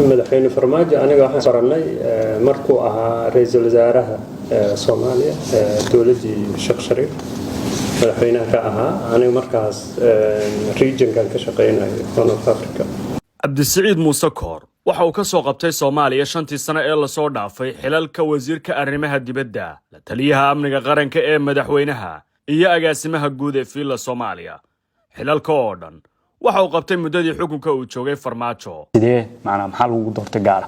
madaxweyne farmaajo aniga waxaan baranay markuu ahaa ra'iisul wasaaraha Soomaaliya dawladii Sheekh Shariif madaxweynaha ka ahaa aniga markaas regionkan ka shaqeynay Horn of Africa. Cabdisiciid Muuse Koor waxa uu ka soo qabtay Soomaaliya 5 sano ee la soo dhaafay xilalka wasiirka arrimaha dibadda, la taliyaha amniga qaranka ee madaxweynaha iyo agaasimaha guud ee fiila Soomaaliya. xilalka oo dhan waxa uu qabtay muddadii xukunka uu joogay Farmaajo. sidee macna maxaa lagu doortay gaar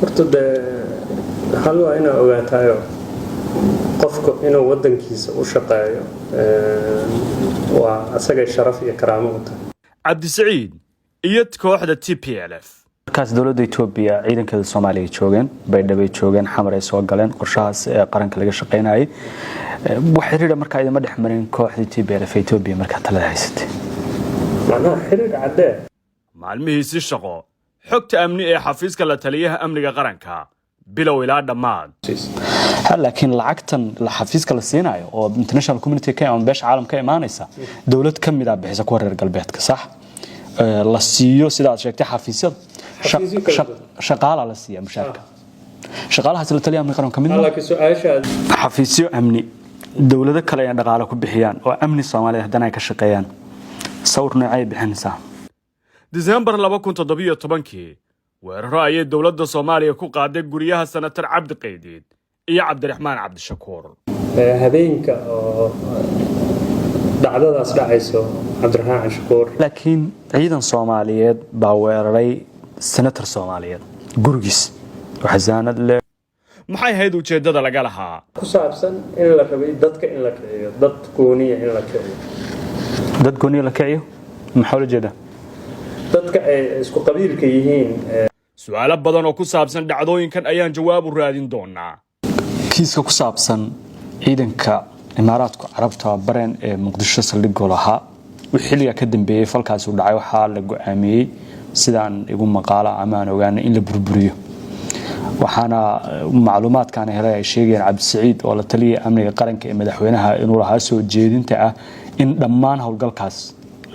horta hal waa inuu ogaatayo qofku inuu wadankiisa u shaqeeyo waa asaga sharaf iyo karaamo u tahay. Cabdisiciid iyo kooxda TPLF markaas dawladda Itoobiya ciidankeeda Soomaaliya joogeen Baydhabo joogeen Xamar ay soo galeen qorshahaas ee qaranka laga shaqeynayay waxa xiriir markaa idin ma dhexmarin kooxda TPLF Itoobiya markaa talada haysatay macnaha xiriir cadde maalmihiisii shaqo xogta amni ee xafiiska la taliyaha amniga qaranka bilow ilaa dhammaad laakiin lacagtan la xafiiska la siinayo oo international community ka ama beesha caalamka imaanaysa dawlad kamid ah bixisa ku reer galbeedka sax la siiyo sida aad sheegtay xafiisyada shaqaalaha la siiyo mushaarka shaqaalahaas la taliyaha amniga qaranka kamid ah laakiin su'aasha xafiisyo amni dawlado kale ay dhaqaale ku bixiyaan oo amni Soomaaliya haddana ay ka shaqeeyaan sawir noocay bixinaysaa December 2017 weeraro ayay dawladda Soomaaliya ku qaaday guriyaha senator Cabdi Qaydiid iyo Cabdiraxmaan Cabdishakuur habeenka oo dhacdadaas dhacayso Cabdiraxmaan Cabdishakuur laakiin ciidan Soomaaliyeed baa weeraray senator Soomaaliyeed gurigiis waxaanad le maxay ahayd ujeedada laga lahaa ku saabsan in la rabay dadka in la kiciyo dad gooniya in la kiciyo dad gooniya la kiciyo maxaa la jeedaa dadka ay isku qabiilka yihiin su'aalo badan oo ku saabsan dhacdooyinkan ayaan jawaab u raadin doonaa kiiska ku saabsan ciidanka Imaaraadka Carabta bareen ee Muqdisho saldhigoo lahaa wixii ka dambeeyay falkaas uu dhacay waxa la go'aamiyay sidaan igu maqaala amaan ogaanay in la burburiyo waxaana macluumaadkan helay ay sheegayaan Cabdisiciid oo la taliyaha amniga qaranka ee madaxweynaha inuu lahaa soo jeedinta ah in dhammaan hawlgalkaas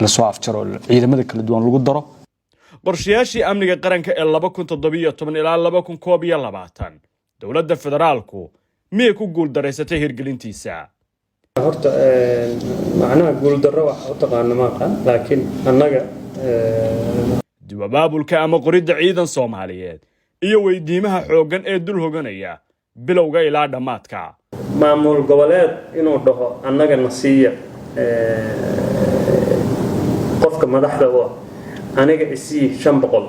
la soo afjaro ciidamada kala duwan lagu daro qorshayaashii amniga qaranka ee 2017 ilaa 2021 dawladda federaalku miyay ku guul dareysatay hirgelintiisa horta macnaha guul darro wax u taqaano ma aqaan laakiin annaga dibaabulka ama qoridda ciidan Soomaaliyeed iyo weydiimaha xoogan ee dul hoganaya bilowga ilaa dhamaadka maamul goboleed inuu dhaho annaga nasiiya qofka madaxda oo aniga isii 500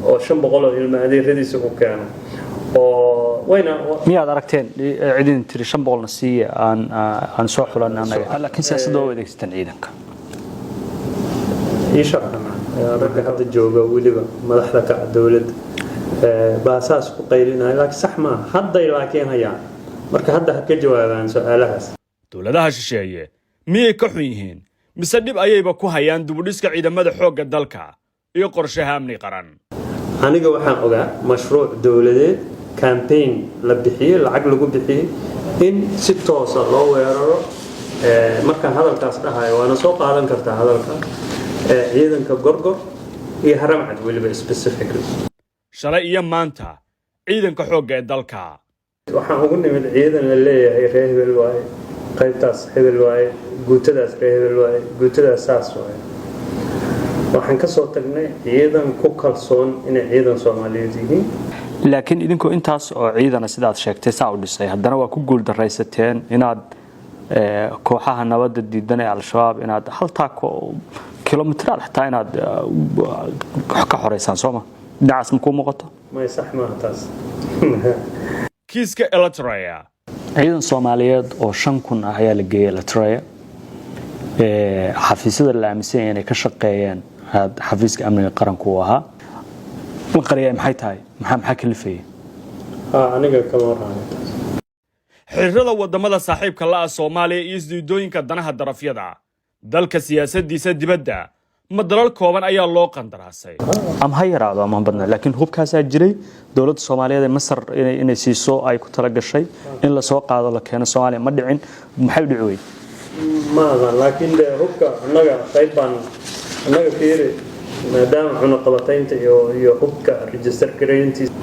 oo 500 oo ilmaadeeradiisa ku keeno oo wayna miyaad aragteen ciidan tiri 500 nasiiya aan soo xulan anaga laakiin siyaasadda oo adeegsan ciidanka ragga hadda jooga weliba madaxda ka dawladda baasaas ku qaylinaya laakiin sax ma hadda laakiin hayaan marka hadda ha ka jawaabaan su'aalahaas dawladaha shisheeye miyay ka xun yihiin mise dhib ayayba ku hayaan dibudhiska ciidamada xoogga dalka iyo qorshaha amni qaran aniga waxaan ogaa mashruuc dawladeed campaign la bixiyay lacag lagu bixiyay in si toos ah loo weeraro marka hadalkaas dhahayo waana soo qaadan kartaa hadalka ciidanka gorgor iyo haramcad weliba specifically shalay iyo maanta ciidanka xoogga ee dalka waxaan ugu nimid ciidan la leeyahay reer hebel waaye qaybtaas hebel waaye guutadaas reer hebel waaye guutadaas saas waaye waxaan ka soo tagnay ciidan ku kalsoon inay ciidan Soomaaliyeed yihiin laakiin idinkoo intaas oo ciidana sidaad sheegtay saa u dhisay haddana waa ku guul dareysateen inaad kooxaha nabadda diidan ee al-shabaab inaad haltaa kilomitrar xataa inaad ka xoreysaan Soomaa dhinacaas ma ku muuqato ma sax ma taas kiiska Eritrea ciidan Soomaaliyeed oo 5,000 ah ayaa la geeyay Eritrea xafiisyada la aaminsan inay ka shaqeeyeen xafiiska amniga qaranku uu ahaa qariya maxay tahay maxaa kalifay aniga kama warhayo xiriirada wadamada saaxiibka la ah Soomaaliya iyo isdiidooyinka danaha darafyada dalka siyaasadiisa dibadda ma dalal kooban ayaa loo qandaraasay am hayraado ama badna laakiin hubkaas jiray dawladda Soomaaliyeed ee Masar inay siiso ay ku tala gashay in la soo qaado la keeno Soomaaliya ma dhicin maxay u dhicay ما لكن هوكا نجا طيبان نجا كير maadaama cunaqabataynta iyo hubka register gareyntiisa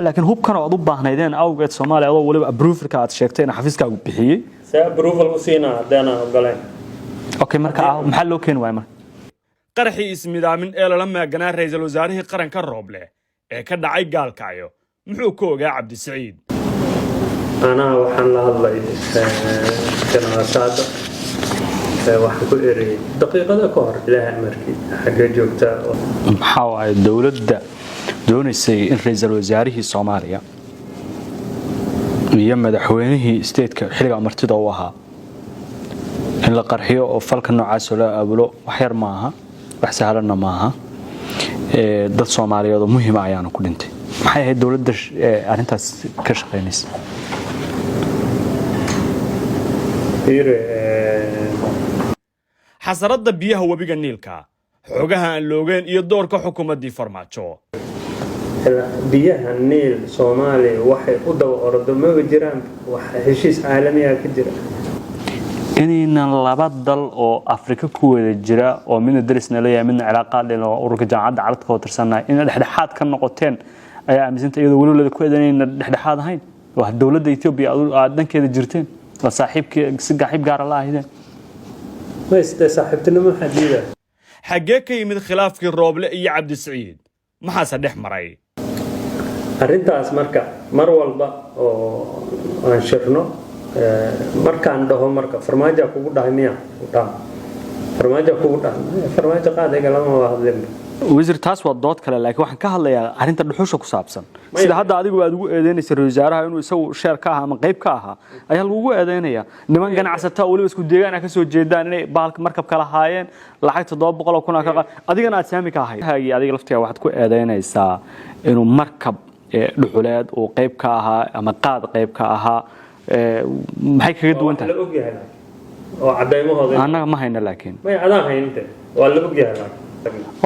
laakiin hubkan oo aad u baahnaydeen awgeed Soomaaliya oo waliba approvalka aad sheegtay in xafiiskaagu bixiyay approval u siinaa hadana ogolaan okay marka maxaa loo keen waay marka qaraxii ismidaamin ee lala maaganaa ra'iisul wasaarihii qaranka Rooble ee ka dhacay Gaalkacyo muxuu ka ogaa Cabdi Saciid أنا وحنا الله كان عساده waxaan ku eray daqiiqada ka hor ilaahay markii xagga joogta maxaa ay dawladda doonaysay in ra'iisul wasaarihii Soomaaliya iyo madaxweynihii state-ka xiliga martida u ahaa in la qarxiyo oo falka noocaas la abulo wax yar ma aha wax sahlan ma aha dad Soomaaliyeed oo muhiim ah ayaan ku dhintay maxay ahayd dawladda arintaas ka shaqeynaysa xasarada biyaha wabiga Niilka xogaha aan loogeen iyo doorka xukuumadii Farmaajo biyaha Niil Soomaaliya waxay u daba ordo ma jiraan wax heshiis caalami ah ka jira inaynan laba dal oo Afrika ku wada jira oo midna darisna leeyahay midna cilaaqaad leh oo ururka jaamacadda carabta ka tirsanay in dhexdhexaad ka noqoteen ayaa aaminsan iyadoo wali ku eedanayna dhexdhexaad ahayn waa dawladda Itoobiya aad dankeeda jirteen la saaxiibkii si gaxib gaar ah ahaydeen ma istaa saaxiibtinimo xadiida xagee ka yimid khilaafkii Rooble iyo Cabdi Saciid maxaa saddex maray arintaas marka mar walba oo aan shirno markaan dhaho marka farmaajo kugu dhahmiya farmaajo kugu dhahmiya farmaajo qaadayga lama hadlin wasiir taas waa dood kale laakiin waxaan ka hadlayaa arinta dhuxusha ku saabsan sida hadda adigu aad ugu eedeynaysa wasaaraha inuu isagu share ka aha ama qayb ka aha ayaa lagu eedeynaya niman ganacsato waliba isku deegaan ka soo jeedaan inay baalka markab kala haayeen lacag 700 kun ka adigana aad saami ka ahay adiga laftiga waxaad ku eedeynaysaa inuu markab dhuxuleed oo qayb ka aha ama qaad qayb ka aha maxay kaga duwan tahay la ogyahay oo cadeymahooda anaga ma hayna laakiin ma cadaan haynta waa la ogyahay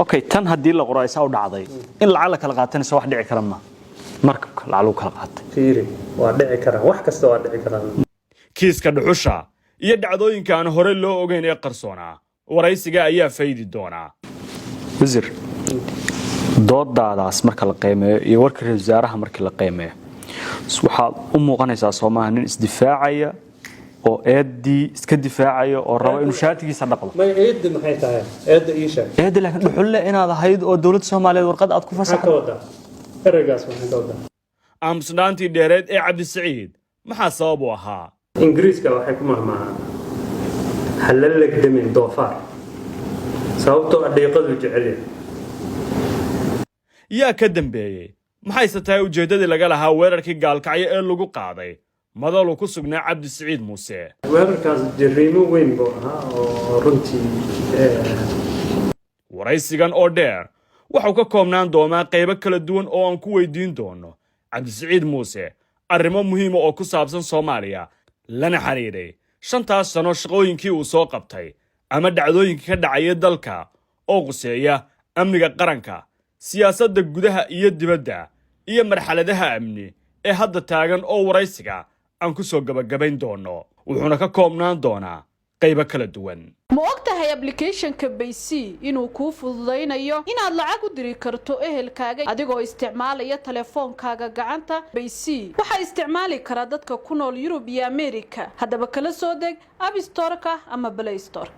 okay tan hadii la qoraysa u dhacday in lacag la kala qaatanayso wax dhici kara ma markabka lacag kala qaatay fiiri waa dhici kara wax kasta waa dhici kara kiiska dhuxusha iyo dhacdooyinka aan hore loo ogeyn ee qarsoona waraysiga ayaa faydi doona wasiir doodadaas marka la qiimeeyo iyo warka wasaaraha marka la qiimeeyo waxa u muuqanaysaa Soomaaliya nin isdifaacaya oo eedii iska difaacayo oo rabo inuu shaatigiisa dhaqdo ma eedda maxay tahay eedda ii sheeg eedda laakiin dhuxulle inaad ahayd oo dawladda Soomaaliyeed warqad aad ku fasaxday eragaas waxaan doodaa amsnaantii dheereed ee Cabdi Saciid maxaa sabab u ahaa Ingiriiska waxay ku mahmaahaan halal legdamin doofaar sababtoo adeeqadu jecel yaa ka dambeeyay maxay tahay ujeedadii laga lahaa weerarkii Gaalkacyo ee lagu qaaday madalu ku sugnaa Cabdi Saciid Muuse weerarkaas jariimo weyn buu ahaa oo runtii waraysigan oo dheer wuxuu ka koobnaan doonaa qaybo kala duwan oo aan ku weydiin doono Cabdi Saciid Muuse arrimo muhiim ah oo ku saabsan Soomaaliya lana xiriiray 5 sano shaqooyinkii uu soo qabtay ama dhacdooyinkii ka dhacay dalka oo quseeya amniga qaranka siyaasadda gudaha iyo dibadda iyo marxaladaha amni ee hadda taagan oo waraysiga aan ku soo gabagabayn doono wuxuuna ka koobnaan doonaa qaybo kala duwan ma ogtahay application-ka Baysi inuu kuu fududeynayo inaad lacag u diri karto ehelkaaga adigoo isticmaalaya telefoonkaaga gacanta Baysi waxa isticmaali kara dadka ku nool Yurub iyo Ameerika haddaba kala soo deg App Store-ka ama Play Store